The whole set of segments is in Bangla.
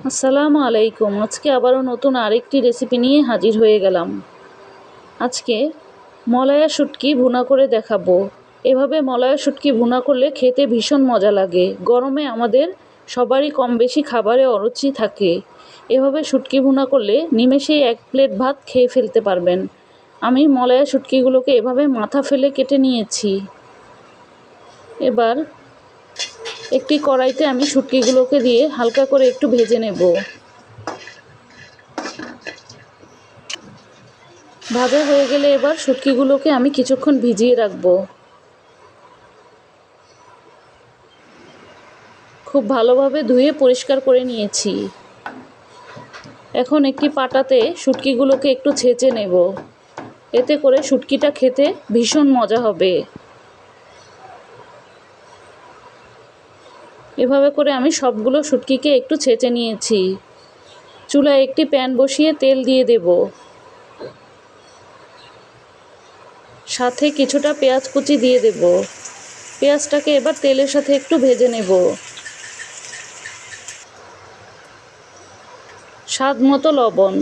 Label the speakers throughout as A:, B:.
A: আসসালামু আলাইকুম। আজকে আবারও নতুন আরেকটি রেসিপি নিয়ে হাজির হয়ে গেলাম। আজকে মলায়া শুটকি ভুনা করে দেখাবো। এভাবে মলায়া শুটকি ভুনা করলে খেতে ভীষণ মজা লাগে। গরমে আমাদের সবারই কম বেশি খাবারে অরুচি থাকে। এভাবে শুটকি ভুনা করলে নিমেষেই 1 প্লেট ভাত খেয়ে ফেলতে পারবেন। আমি মলায়া শুটকিগুলোকে এভাবে মাথা ফেলে কেটে নিয়েছি। এবার একটি কড়াইতে আমি শুটকিগুলোকে দিয়ে হালকা করে একটু ভেজে নেব। ভাজা হয়ে গেলে এবার শুটকিগুলোকে আমি কিছুক্ষণ ভিজিয়ে রাখব। খুব ভালোভাবে ধুয়ে পরিষ্কার করে নিয়েছি। এখন একটি পাটাতে শুটকিগুলোকে একটু ছেঁচে নেব। এতে করে শুটকিটা খেতে ভীষণ মজা হবে। এভাবে করে আমি সবগুলো শুটকিকে একটু ছেঁচে নিয়েছি। চুলায় একটি প্যান বসিয়ে তেল দিয়ে দেব। সাথে কিছুটা পেঁয়াজ কুচি দিয়ে দেব। পেঁয়াজটাকে এবার তেলের সাথে একটু ভেজে নেব। স্বাদ মতো লবণ।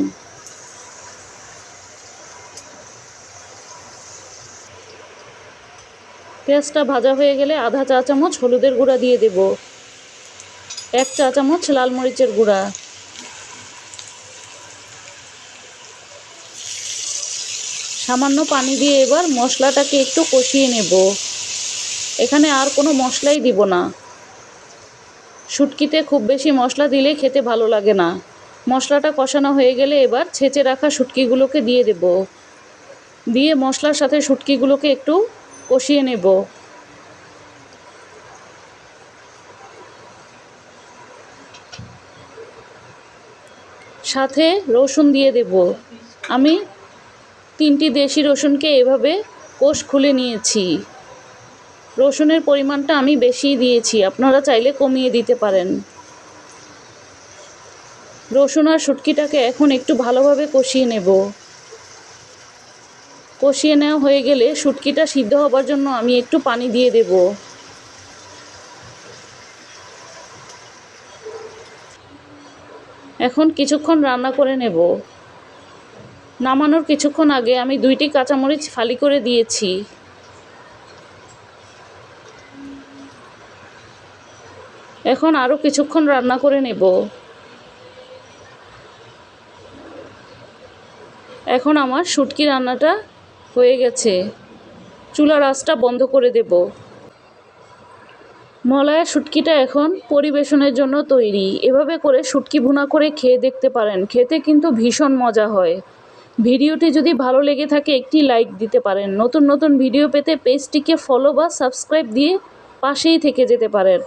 A: পেঁয়াজটা ভাজা হয়ে গেলে আধা চা চামচ হলুদের গুঁড়া দিয়ে দেব। 1 চা চামচ লাল মরিচের গুঁড়া। সামান্য পানি দিয়ে এবার মশলাটাকে একটু কষিয়ে নেব। এখানে আর কোনো মশলাই দিব না। শুটকিতে খুব বেশি মশলা দিলে খেতে ভালো লাগে না। মশলাটা কষানো হয়ে গেলে এবার ছেঁচে রাখা শুটকিগুলোকে দিয়ে দেব। দিয়ে মশলার সাথে শুটকিগুলোকে একটু কষিয়ে নেব। সাথে রসুন দিয়ে দেব। আমি 3টি দেশি রসুনকে এভাবে কোষ খুলে নিয়েছি। রসুনের পরিমাণটা আমি বেশিই দিয়েছি, আপনারা চাইলে কমিয়ে দিতে পারেন। রসুন আর শুটকিটাকে এখন একটু ভালোভাবে কষিয়ে নেব। কষিয়ে নেওয়া হয়ে গেলে শুটকিটা সিদ্ধ হবার জন্য আমি একটু পানি দিয়ে দেব। এখন কিছুক্ষণ রান্না করে নেব। নামানোর কিছুক্ষণ আগে আমি 2টি কাঁচামরিচ ফালি করে দিয়েছি। এখন আরও কিছুক্ষণ রান্না করে নেব। এখন আমার শুটকি রান্নাটা হয়ে গেছে। চুলার আঁচটা বন্ধ করে দেব। মলায়া শুটকিটা এখন পরিবেশনের জন্য তৈরি। এভাবে করে শুটকি ভুনা করে খেয়ে দেখতে পারেন। খেতে কিন্তু ভীষণ মজা হয়। ভিডিওটি যদি ভালো লেগে থাকে একটি লাইক দিতে পারেন। নতুন নতুন ভিডিও পেতে পেজটিকে ফলো বা সাবস্ক্রাইব দিয়ে পাশেই থেকে যেতে পারেন।